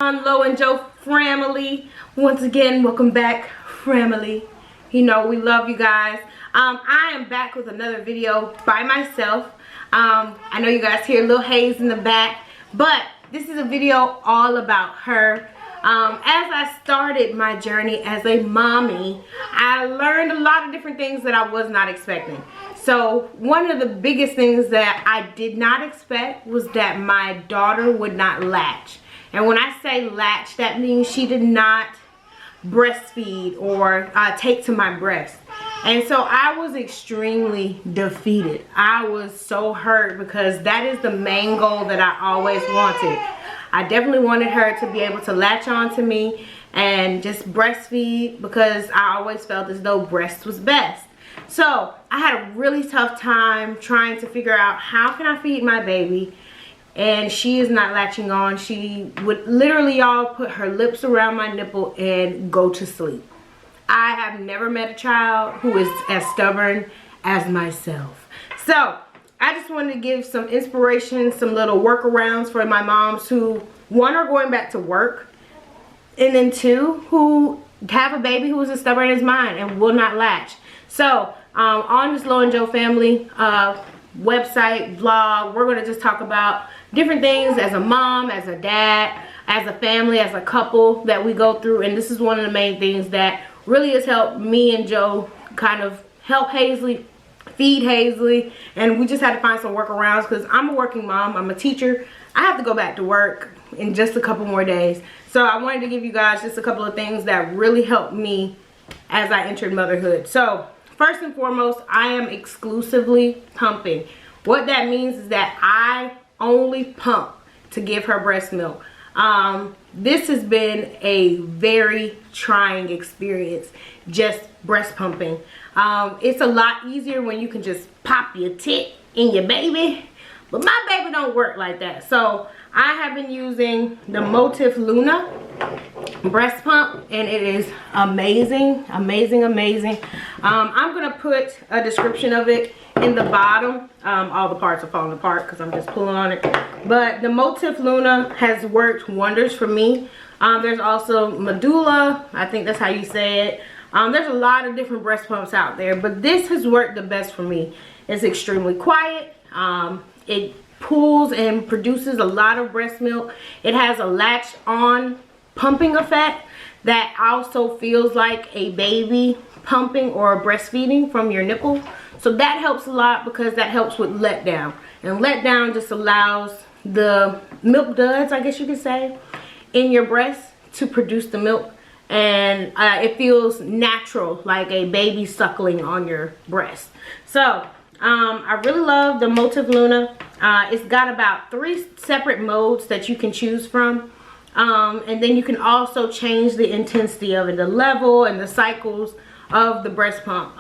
Lo and Joe Framily. Once again, welcome back, Framily. You know we love you guys. I am back with another video by myself. I know you guys hear Lil Hayes in the back, but this is a video all about her. As I started my journey as a mommy, I learned a lot of different things that I was not expecting. So one of the biggest things that I did not expect was that my daughter would not latch. And when I say latch, that means she did not breastfeed or take to my breast. And so I was extremely defeated. I was so hurt because that is the main goal that I always wanted. I definitely wanted her to be able to latch on to me and just breastfeed because I always felt as though breast was best. So I had a really tough time trying to figure out how can I feed my baby. And she is not latching on. She would literally, y'all, put her lips around my nipple and go to sleep. I have never met a child who is as stubborn as myself. So I just wanted to give some inspiration, some little workarounds for my moms who, one, are going back to work, and then two, who have a baby who is as stubborn as mine and will not latch. So on this Lo and Joe Family website, vlog, we're going to just talk about different things as a mom, as a dad, as a family, as a couple that we go through. And this is one of the main things that really has helped me and Joe kind of help Haizlee, feed Haizlee. And we just had to find some workarounds because I'm a working mom, I'm a teacher. I have to go back to work in just a couple more days. So I wanted to give you guys just a couple of things that really helped me as I entered motherhood. So first and foremost, I am exclusively pumping. What that means is that I only pump to give her breast milk. This has been a very trying experience, just breast pumping. It's a lot easier when you can just pop your tit in your baby, but my baby don't work like that. So I have been using the Motif Luna breast pump, and it is amazing, amazing, amazing. I'm gonna put a description of it in the bottom. All the parts are falling apart because I'm just pulling on it, but the Motif Luna has worked wonders for me. There's also Medulla, I think that's how you say it. There's a lot of different breast pumps out there, but this has worked the best for me. It's extremely quiet. It pulls and produces a lot of breast milk. It has a latch on pumping effect that also feels like a baby pumping or breastfeeding from your nipple. So that helps a lot because that helps with letdown. And letdown just allows the milk duds, I guess you could say, in your breast to produce the milk. And it feels natural, like a baby suckling on your breast. So I really love the Motif Luna. It's got about 3 separate modes that you can choose from. And then you can also change the intensity of it, the level and the cycles of the breast pump.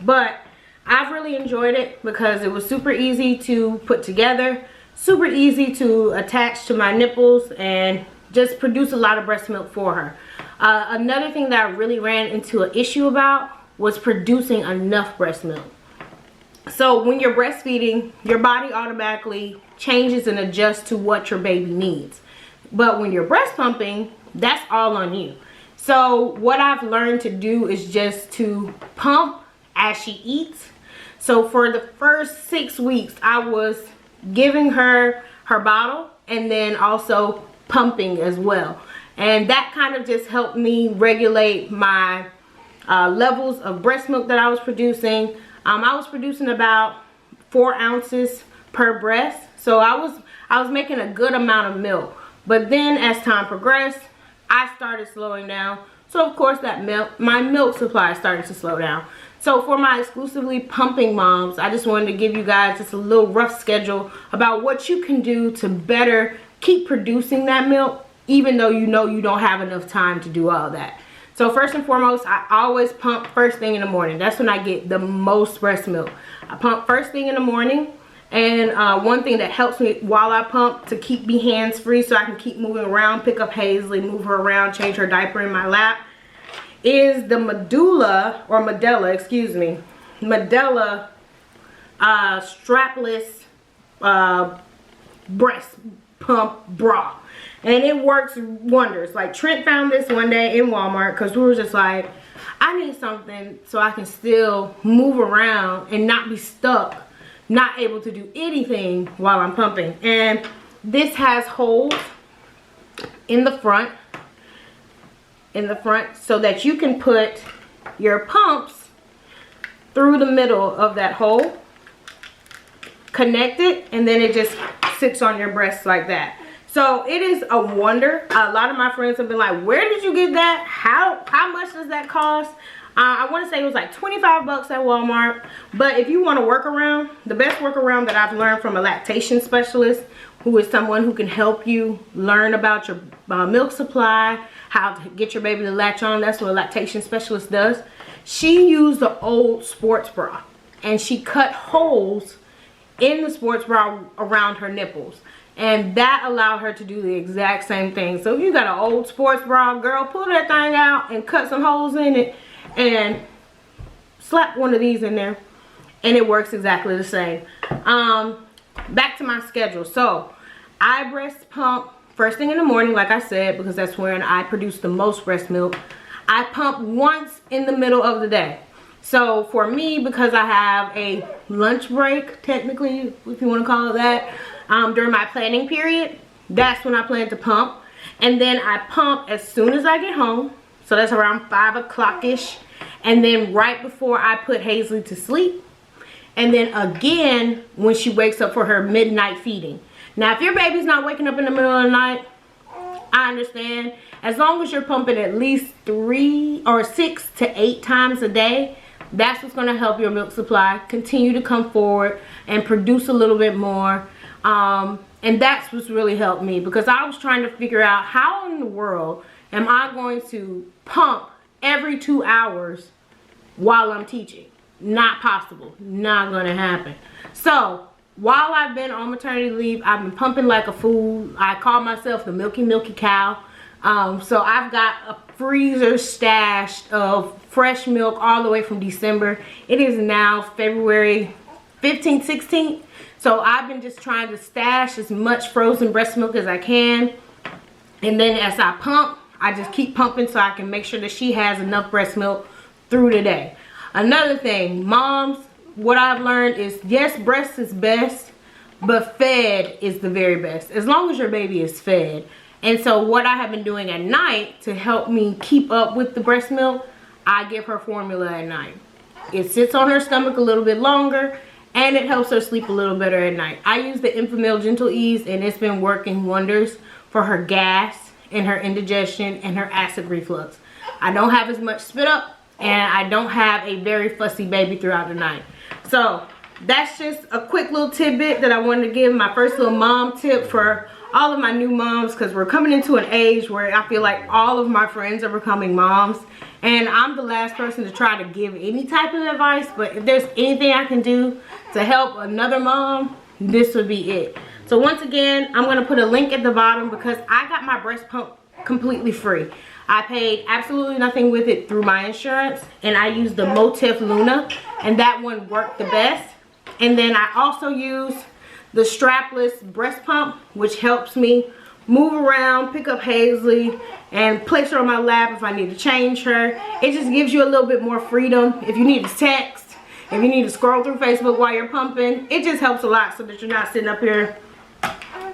But I've really enjoyed it because it was super easy to put together, super easy to attach to my nipples, and just produce a lot of breast milk for her. Another thing that I really ran into an issue about was producing enough breast milk. So when you're breastfeeding, your body automatically changes and adjusts to what your baby needs. But when you're breast pumping, that's all on you. So what I've learned to do is just to pump as she eats. So for the first 6 weeks, I was giving her her bottle and then also pumping as well. And that kind of just helped me regulate my levels of breast milk that I was producing. I was producing about 4 ounces per breast. So I was making a good amount of milk. But then as time progressed, I started slowing down. So of course my milk supply started to slow down. So for my exclusively pumping moms, I just wanted to give you guys just a little rough schedule about what you can do to better keep producing that milk, even though you know you don't have enough time to do all that. So first and foremost, I always pump first thing in the morning. That's when I get the most breast milk. I pump first thing in the morning. And one thing that helps me while I pump to keep me hands free so I can keep moving around, pick up Haizlee, move her around, change her diaper in my lap, is the Medulla strapless breast pump bra. And it works wonders. Like Trent found this one day in Walmart because we were just like, I need something so I can still move around and not be stuck, not able to do anything while I'm pumping. And this has holes in the front, so that you can put your pumps through the middle of that hole, connect it, and then it just sits on your breast like that. So it is a wonder. A lot of my friends have been like, where did you get that? How much does that cost? I want to say it was like 25 bucks at Walmart. But if you want to work around, the best workaround that I've learned from a lactation specialist, who is someone who can help you learn about your milk supply, how to get your baby to latch on. That's what a lactation specialist does. She used the old sports bra, and she cut holes in the sports bra around her nipples. And that allowed her to do the exact same thing. So if you got an old sports bra, girl, pull that thing out and cut some holes in it and slap one of these in there, and it works exactly the same. Back to my schedule. So I breast pump first thing in the morning, like I said, because that's when I produce the most breast milk. I pump once in the middle of the day. So for me, because I have a lunch break, technically, if you want to call it that, during my planning period, that's when I plan to pump. And then I pump as soon as I get home. So that's around 5 o'clock-ish. And then right before I put Haizlee to sleep. And then again when she wakes up for her midnight feeding. Now, if your baby's not waking up in the middle of the night, I understand. As long as you're pumping at least 3 or 6 to 8 times a day, that's what's going to help your milk supply continue to come forward and produce a little bit more. And that's what's really helped me, because I was trying to figure out how in the world am I going to pump every 2 hours while I'm teaching. Not possible. Not going to happen. So while I've been on maternity leave, I've been pumping like a fool. I call myself the milky cow. So I've got a freezer stashed of fresh milk all the way from December. It is now February 15th, 16th. So I've been just trying to stash as much frozen breast milk as I can. And then as I pump, I just keep pumping so I can make sure that she has enough breast milk through the day. Another thing, moms, what I've learned is, yes, breast is best, but fed is the very best, as long as your baby is fed. And so what I have been doing at night to help me keep up with the breast milk, I give her formula at night. It sits on her stomach a little bit longer, and it helps her sleep a little better at night. I use the Infamil Gentle Ease, and it's been working wonders for her gas and her indigestion and her acid reflux. I don't have as much spit up, and I don't have a very fussy baby throughout the night. So that's just a quick little tidbit that I wanted to give, my first little mom tip for all of my new moms, because we're coming into an age where I feel like all of my friends are becoming moms, and I'm the last person to try to give any type of advice, but if there's anything I can do to help another mom, this would be it. So once again, I'm going to put a link at the bottom, because I got my breast pump completely free. I paid absolutely nothing with it through my insurance, and I used the Motif Luna, and that one worked the best. And then I also use the strapless breast pump, which helps me move around, pick up Haizlee, and place her on my lap if I need to change her. It just gives you a little bit more freedom. If you need to text, if you need to scroll through Facebook while you're pumping, it just helps a lot so that you're not sitting up here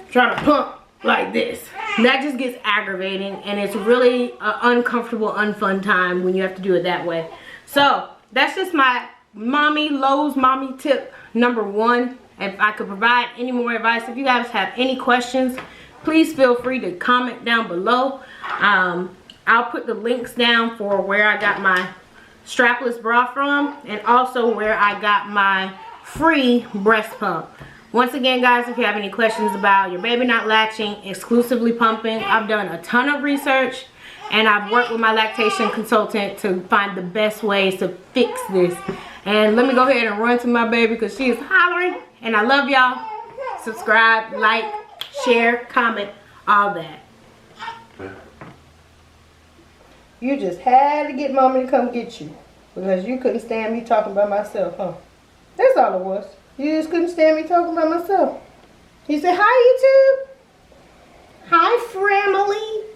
trying to pump like this. That just gets aggravating, and it's really an uncomfortable, unfun time when you have to do it that way. So that's just my Lowe's mommy tip number 1. If I could provide any more advice, if you guys have any questions, please feel free to comment down below. I'll put the links down for where I got my strapless bra from, and also where I got my free breast pump. Once again, guys, if you have any questions about your baby not latching, exclusively pumping, I've done a ton of research, and I've worked with my lactation consultant to find the best ways to fix this. And let me go ahead and run to my baby, because she is hollering. And I love y'all. Subscribe, like, share, comment, all that. You just had to get mommy to come get you, because you couldn't stand me talking by myself, huh? That's all it was. You just couldn't stand me talking by myself. You said, hi, YouTube. Hi, Framily.